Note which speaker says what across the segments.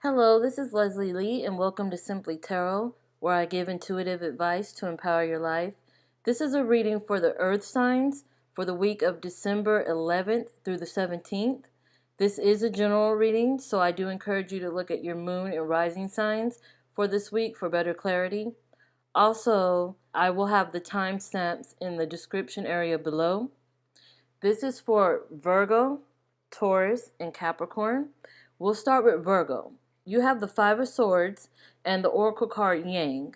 Speaker 1: Hello, this is Leslie Lee, and welcome to Simply Tarot, where I give intuitive advice to empower your life. This is a reading for the Earth signs for the week of December 11th through the 17th. This is a general reading, so I do encourage you to look at your moon and rising signs for this week for better clarity. Also, I will have the timestamps in the description area below. This is for Virgo, Taurus, and Capricorn. We'll start with Virgo. You have the Five of Swords and the Oracle card Yang.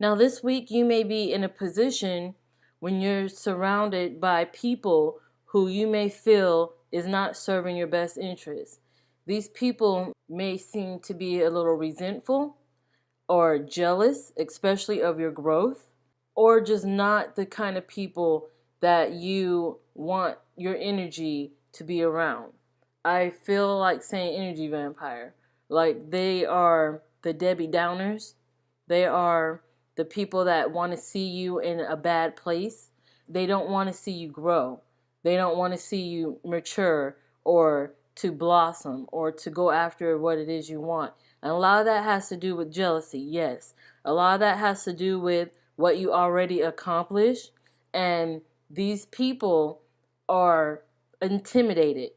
Speaker 1: Now this week you may be in a position when you're surrounded by people who you may feel is not serving your best interest. These people may seem to be a little resentful or jealous, especially of your growth, or just not the kind of people that you want your energy to be around. I feel like saying energy vampire. Like they are the Debbie Downers. They are the people that want to see you in a bad place. They don't want to see you grow. They don't want to see you mature or to blossom or to go after what it is you want. And a lot of that has to do with jealousy, yes. A lot of that has to do with what you already accomplished. And these people are intimidated.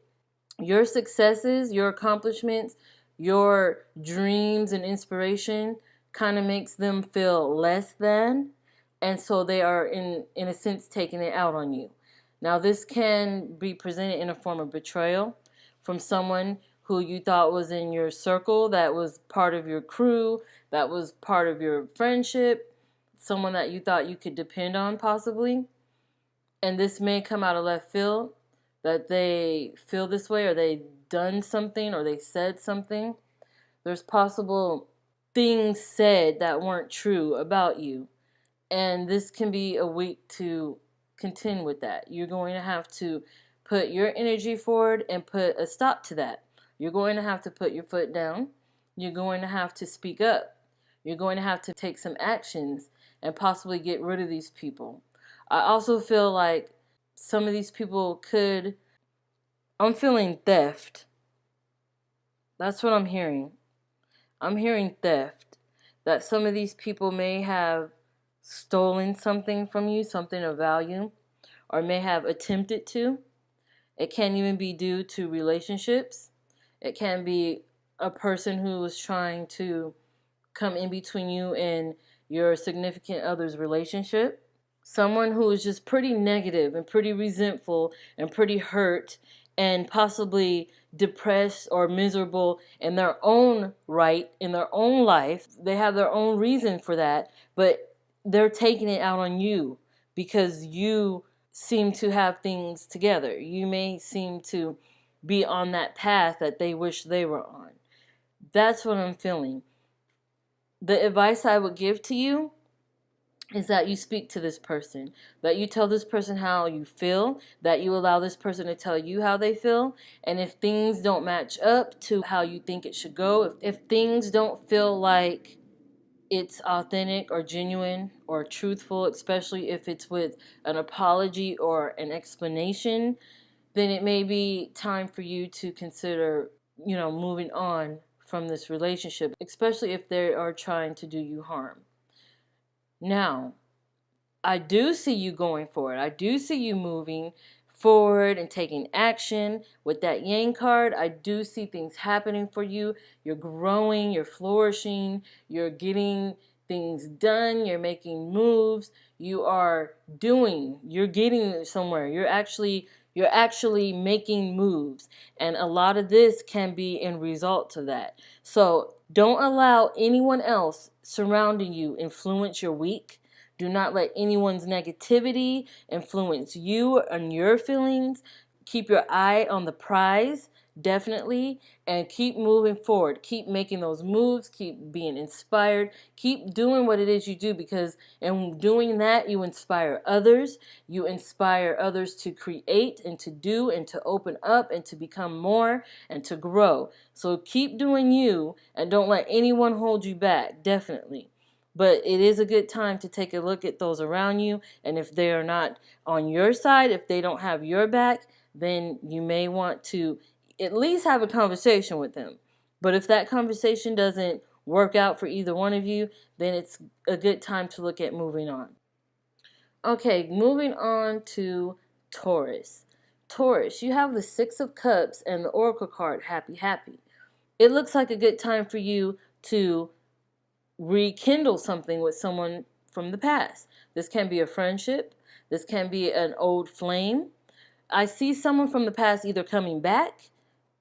Speaker 1: Your successes, your accomplishments, your dreams and inspiration kind of makes them feel less than. And so they are, in a sense, taking it out on you. Now, this can be presented in a form of betrayal from someone who you thought was in your circle, that was part of your crew, that was part of your friendship, someone that you thought you could depend on possibly. And this may come out of left field, that they feel this way, or they done something, or they said something. There's possible things said that weren't true about you. And this can be a week to contend with that. You're going to have to put your energy forward and put a stop to that. You're going to have to put your foot down. You're going to have to speak up. You're going to have to take some actions and possibly get rid of these people. I also feel like some of these people could, I'm feeling theft. That's what I'm hearing. I'm hearing theft. That some of these people may have stolen something from you, something of value, or may have attempted to. It can even be due to relationships. It can be a person who is trying to come in between you and your significant other's relationship. Someone who is just pretty negative and pretty resentful and pretty hurt and possibly depressed or miserable in their own right, in their own life. They have their own reason for that, but they're taking it out on you because you seem to have things together. You may seem to be on that path that they wish they were on. That's what I'm feeling. The advice I would give to you is that you speak to this person, that you tell this person how you feel, that you allow this person to tell you how they feel. And if things don't match up to how you think it should go, if things don't feel like it's authentic or genuine or truthful, especially if it's with an apology or an explanation, then it may be time for you to consider, moving on from this relationship, especially if they are trying to do you harm. Now, I do see you going forward. I do see you moving forward and taking action. With that Yang card, I do see things happening for you. You're growing, you're flourishing, you're getting things done, you're making moves, you're getting somewhere. You're actually making moves. And a lot of this can be in result to that. So don't allow anyone else surrounding you influence your week. Do not let anyone's negativity influence you and your feelings. Keep your eye on the prize, definitely, and keep moving forward. Keep making those moves. Keep being inspired. Keep doing what it is you do, because in doing that, you inspire others. You inspire others to create and to do and to open up and to become more and to grow. So keep doing you and don't let anyone hold you back, definitely. But it is a good time to take a look at those around you. And if they are not on your side, if they don't have your back, then you may want to at least have a conversation with them. But if that conversation doesn't work out for either one of you, then it's a good time to look at moving on. Okay, moving on to Taurus. Taurus, you have the Six of Cups and the Oracle card, Happy, Happy. It looks like a good time for you to rekindle something with someone from the past. This can be a friendship. This can be an old flame. I see someone from the past either coming back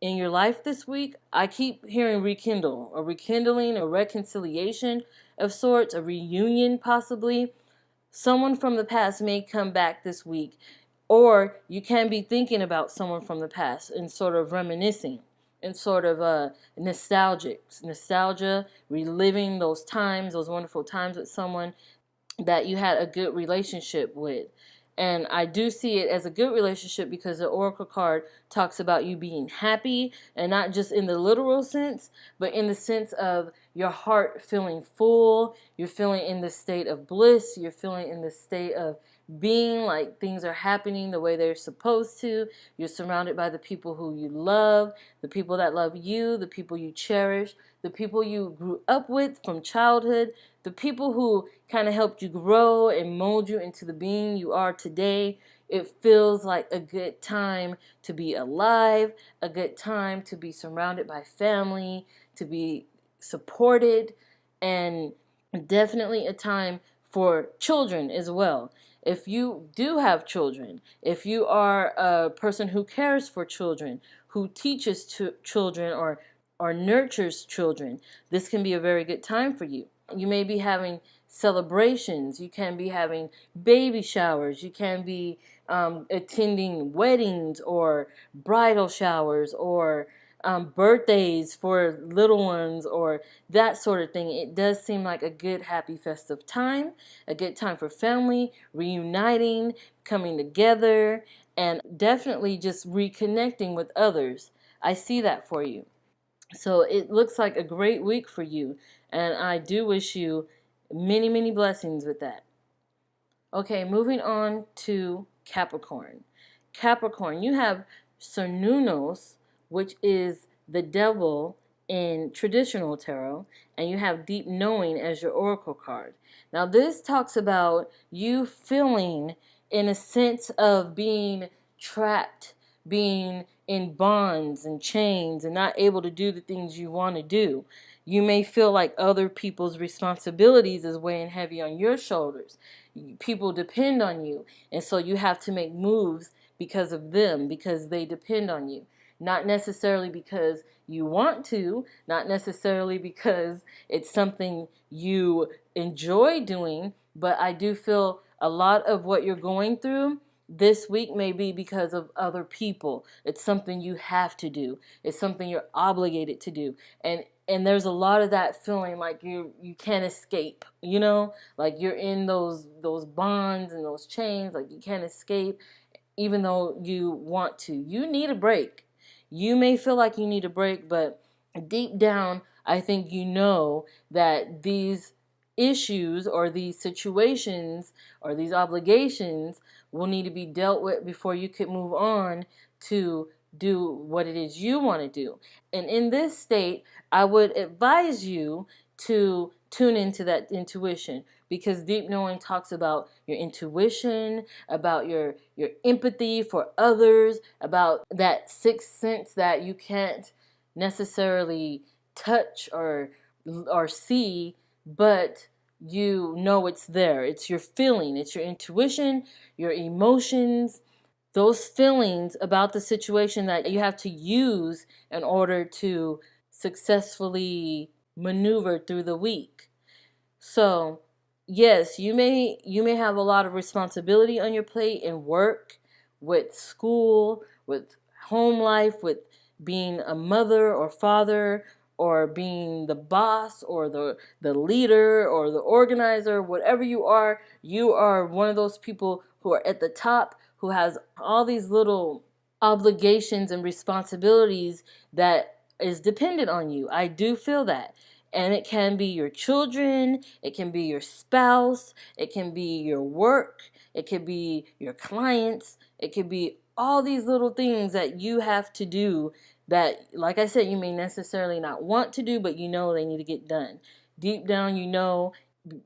Speaker 1: in your life this week. I keep hearing rekindle, a rekindling, a reconciliation of sorts, a reunion possibly. Someone from the past may come back this week, or you can be thinking about someone from the past and sort of reminiscing and sort of nostalgia, reliving those times, those wonderful times with someone that you had a good relationship with. And I do see it as a good relationship because the Oracle card talks about you being happy, and not just in the literal sense, but in the sense of your heart feeling full. You're feeling in the state of bliss. You're feeling in the state of being like things are happening the way they're supposed to. You're surrounded by the people who you love, the people that love you, the people you cherish, the people you grew up with from childhood, the people who kind of helped you grow and mold you into the being you are today. It feels like a good time to be alive, a good time to be surrounded by family, to be supported, and definitely a time for children as well. If you do have children, if you are a person who cares for children, who teaches children or nurtures children, this can be a very good time for you. You may be having celebrations. You can be having baby showers. You can be attending weddings or bridal showers or birthdays for little ones or that sort of thing. It does seem like a good, happy, festive time, a good time for family, reuniting, coming together, and definitely just reconnecting with others. I see that for you. So it looks like a great week for you, and I do wish you many, many blessings with that. Okay, moving on to Capricorn. Capricorn, you have Cernunnos, which is the devil in traditional tarot, and you have Deep Knowing as your oracle card. Now, this talks about you feeling in a sense of being trapped, being in bonds and chains and not able to do the things you want to do. You may feel like other people's responsibilities is weighing heavy on your shoulders. People depend on you, and so you have to make moves because of them, because they depend on you. Not necessarily because you want to, not necessarily because it's something you enjoy doing, but I do feel a lot of what you're going through this week may be because of other people. It's something you have to do. It's something you're obligated to do. And there's a lot of that feeling like you can't escape, like you're in those bonds and those chains, like you can't escape even though you want to. You need a break. You may feel like you need a break, but deep down, I think you know that these issues or these situations or these obligations will need to be dealt with before you can move on to do what it is you want to do. And in this state, I would advise you to tune into that intuition, because deep knowing talks about your intuition, about your empathy for others, about that sixth sense that you can't necessarily touch or see, but you know it's there. It's your feeling, it's your intuition, your emotions, those feelings about the situation that you have to use in order to successfully maneuver through the week. So, yes, you may have a lot of responsibility on your plate in work, with school, with home life, with being a mother or father, or being the boss or the leader or the organizer. Whatever you are one of those people who are at the top, who has all these little obligations and responsibilities that is dependent on you. I do feel that. And it can be your children, it can be your spouse, it can be your work, it could be your clients, it could be all these little things that you have to do that, like I said, you may necessarily not want to do, but you know they need to get done. Deep down, you know,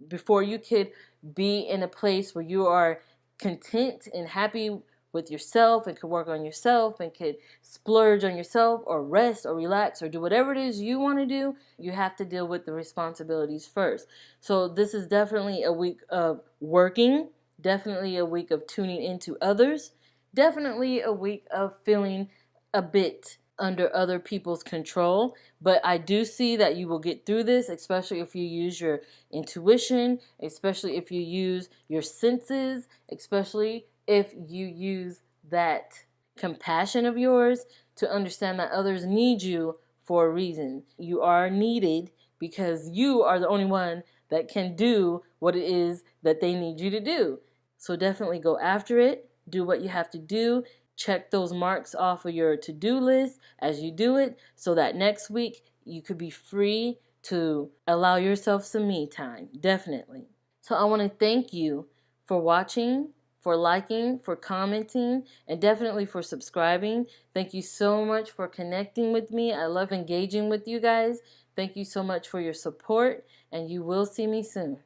Speaker 1: before you could be in a place where you are content and happy with yourself and could work on yourself and could splurge on yourself or rest or relax or do whatever it is you want to do, you have to deal with the responsibilities first. So this is definitely a week of working, definitely a week of tuning into others, definitely a week of feeling a bit under other people's control. But I do see that you will get through this, especially if you use your intuition, especially if you use your senses, especially if you use that compassion of yours to understand that others need you for a reason. You are needed because you are the only one that can do what it is that they need you to do. So definitely go after it. Do what you have to do. Check those marks off of your to-do list as you do it so that next week you could be free to allow yourself some me time. Definitely. So I want to thank you for watching, for liking, for commenting, and definitely for subscribing. Thank you so much for connecting with me. I love engaging with you guys. Thank you so much for your support, and you will see me soon.